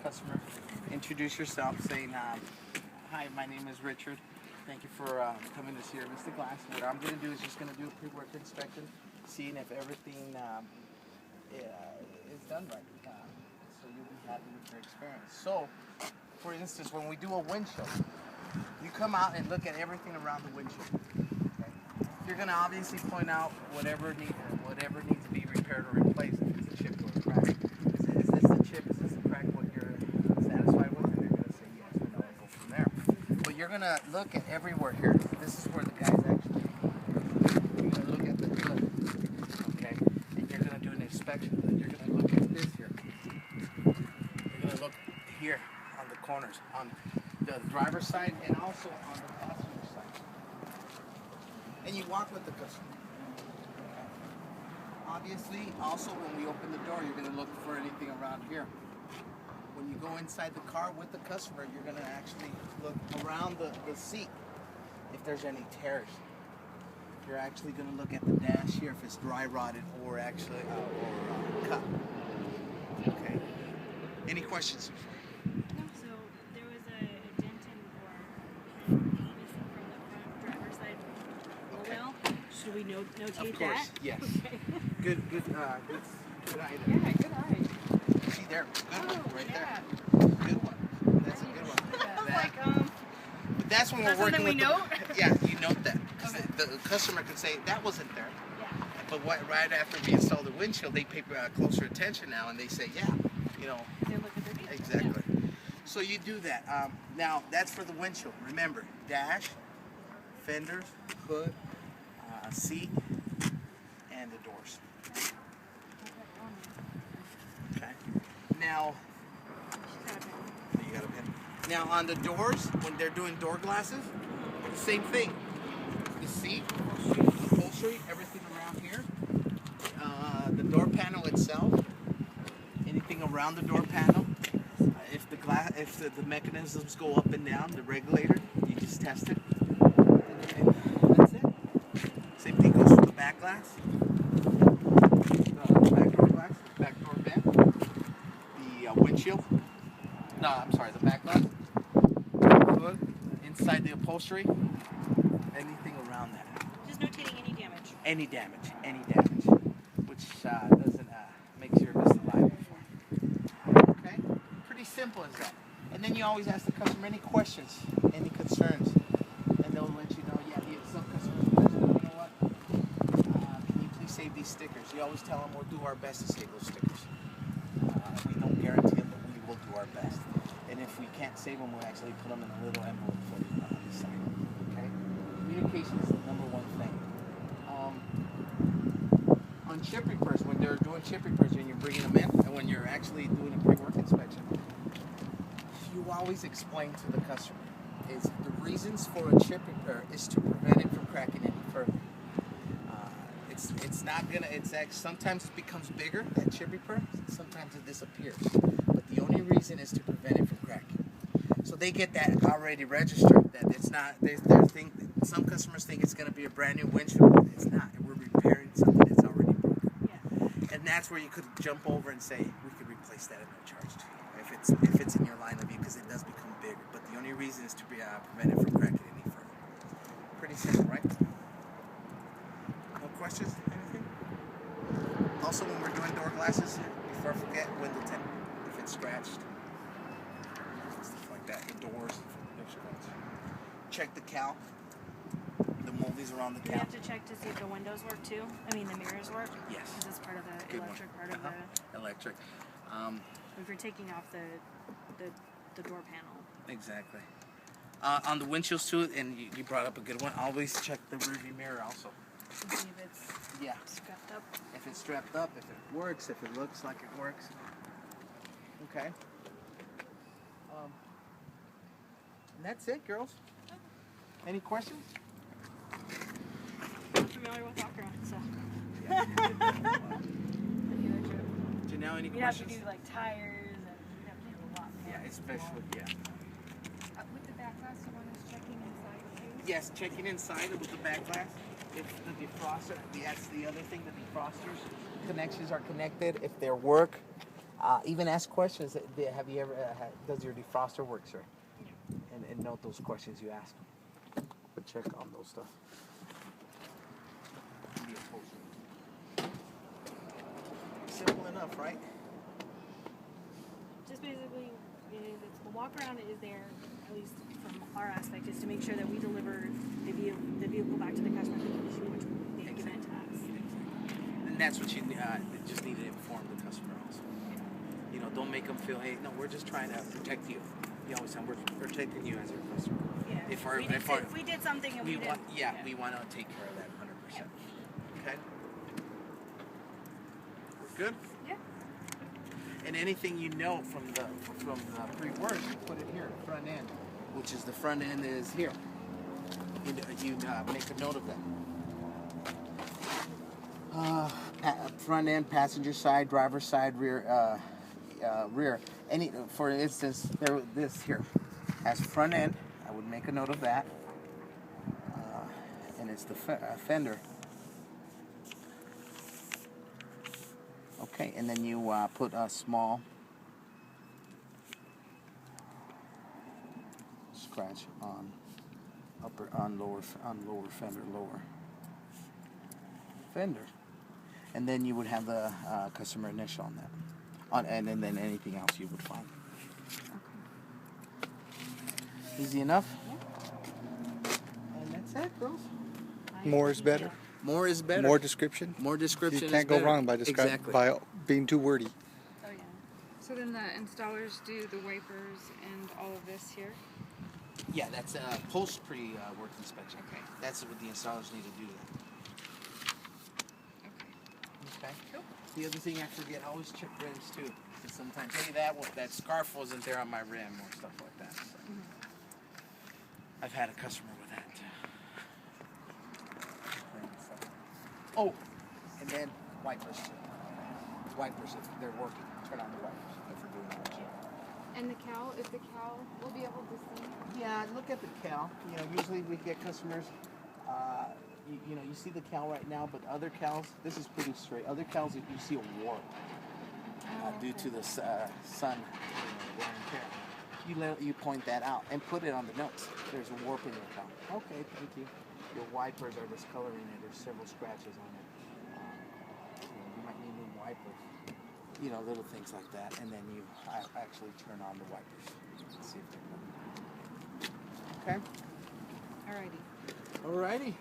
customer. Introduce yourself, saying, "Hi, my name is Richard. Thank you for coming to service the glass." What I'm going to do is just going to do a pre-work inspection, seeing if everything is done right, so you'll be happy with your experience. So, for instance, when we do a windshield, you come out and look at everything around the windshield. Okay? You're going to obviously point out whatever needs to be repaired or replaced. If it's a chip or a crack, is this the chip? Is this the crack? What you're satisfied with? And they're going to say yes or no and go from there. But you're going to look at everywhere here. This is where the guys actually. You're going to look at the hood, okay? And you're going to do an inspection. You're going to look at this here. You're going to look here on the corners, on the driver's side and also on the passenger side. And you walk with the customer. Obviously, also when we open the door, you're going to look for anything around here. When you go inside the car with the customer, you're going to actually look around the seat if there's any tears. You're actually going to look at the dash here if it's dry rotted or actually cut. Okay. Any questions? No. So there was a dent or missing from the front driver's side wheel well. Should we notate Of course, that? yes. Okay. Good eye there. Yeah, good eye. See there, good one, right yeah. there. Good one. That's a good one. But that's when we're working with. Yeah, you note that because the customer can say that wasn't there. Yeah. But right after we install the windshield, they pay closer attention now, and they say, yeah, you know. They look at their vehicle. Exactly. Yeah. So you do that. Now that's for the windshield. Remember, dash, fenders, hood, seat, and the doors. Okay. Now, you got a pen. Now on the doors, when they're doing door glasses, the same thing. The seat, the upholstery, everything around here. The door panel itself, anything around the door panel. If the mechanisms go up and down, the regulator, you just test it. And that's it. Same thing goes for the back glass. The back door glass, back door vent. The windshield. No, I'm sorry, the back glass. Hood, inside the upholstery. Anything around that. Just notating any damage. Any damage, which doesn't make service liable for. Okay, pretty simple as that. And then you always ask the customer any questions, any concerns, and they'll let you know. Yeah, some customers will let you know. You know what? Can you please save these stickers? You always tell them we'll do our best to save those stickers. We don't guarantee them, but we will do our best. And if we can't save them, we'll actually put them in a little envelope for you on the side. Okay? Communication is the number one thing. On chip repairs, when they're doing chip repairs and you're bringing them in, and when you're actually doing a pre-work inspection, you always explain to the customer is the reasons for a chip repair is to prevent it from cracking any further. It's not gonna. Sometimes it becomes bigger, that chip repair. Sometimes it disappears. But the only reason is to prevent it from cracking. So they get that already registered. That it's not. Some customers think it's gonna be a brand new windshield. It's not. We're repairing something that's already broken. Yeah. And that's where you could jump over and say we could replace that at no charge to you if it's in your line of view, because it does become bigger. But the only reason is to prevent it from cracking any further. Pretty simple, right? No questions? Anything? Also, when we're doing door glasses, before I forget, window tint. If it's scratched, stuff like that. The doors, check the cowl. The moldies around the Do cowl. you have to check to see if the windows work too? I mean, the mirrors work? Yes. Is this part of the Good electric one. part of the... Electric. If you're taking off the door panel. Exactly. On the windshields too, and you brought up a good one, always check the rearview mirror also. To see if it's strapped up. If it's strapped up, if it works, if it looks like it works. Okay. And that's it, girls. Any questions? I'm familiar with walk-around, so. Yeah. Janelle, any You'd have to questions? do like tires and you'd have to do a lot more. Yeah, especially, yeah. With the back glass, the one is checking inside too? Yes, checking inside with the back glass. If the defroster, that's the other thing, the defrosters connections are connected. If they work, Even ask questions. Have you ever, does your defroster work, sir? And note those questions you ask. But check on those stuff. Be opposed. Simple enough, right? Just basically, the walk around is there, at least from our aspect, is to make sure that we deliver the vehicle back to the customer in the condition which they've given it to us. And that's what you just need to inform the customer also. You know, don't make them feel, hey, no, we're just trying to protect you. You always say, we're protecting you as your customer. Yeah. If we did something and we didn't. We want to take care of that 100%. Okay? We're good? Yeah. And anything you know from the pre-work, you put it here, front end, which is the front end is here. You make a note of that. Front end, passenger side, driver side, rear. Rear. For instance, this here has front end. I would make a note of that. And it's the fender. Okay, and then you put a small scratch on lower fender, and then you would have the customer initial on that. And then anything else you would find. Okay. Easy enough? Yeah. And that's it, girls. More is better. More is better. More description. More description. You can't go wrong by by being too wordy. Oh yeah. So then the installers do the wipers and all of this here? Yeah, that's post pre-work inspection. Okay. That's what the installers need to do. Okay. Cool. The other thing I forget, I always check rims too. Sometimes, hey, that scarf wasn't there on my rim or stuff like that. So. I've had a customer with that. Oh, and then wipers. Wipers, if they're working, turn on the wipers if we're doing that. And the cowl, if the cowl will be able to see? Yeah, look at the cowl. You know, usually we get customers. You know, you see the cowl right now, but other cows, this is pretty straight. Other cows, you see a warp due to the sun. You point that out and put it on the notes. There's a warp in your cow. Okay, thank you. Your wipers are discoloring it. There's several scratches on it. You might need new wipers. You know, little things like that. And then you actually turn on the wipers. See if they're good. Okay. Alrighty. Alrighty.